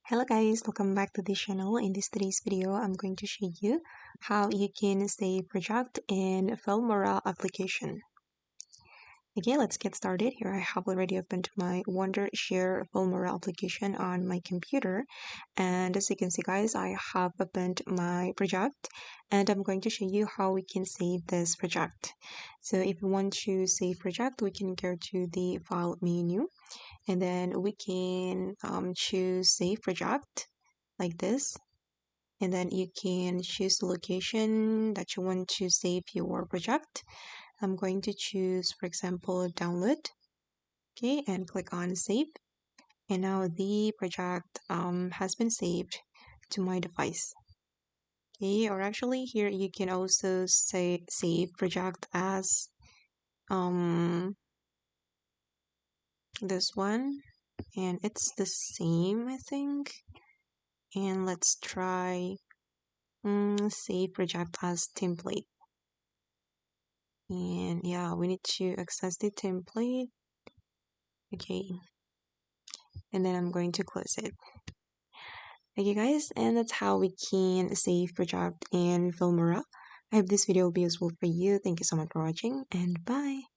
Hello guys, welcome back to this channel. In this today's video, I'm going to show you how you can save project in Filmora application. Okay, let's get started. Here I have already opened my wondershare Filmora application on my computer. And as you can see guys, I have opened my project and I'm going to show you how we can save this project. So if you want to save project, we can go to the file menu and then we can choose save project like this, and then you can choose the location that you want to save your project. I'm going to choose, for example, download. Okay, and click on save, and now the project has been saved to my device. Okay, or actually here you can also say save project as this one, and it's the same, I think. And let's try save project as template. And yeah, we need to access the template. Okay, and then I'm going to close it. Okay guys, and that's how we can save project in Filmora. I hope this video will be useful for you. Thank you so much for watching, and bye.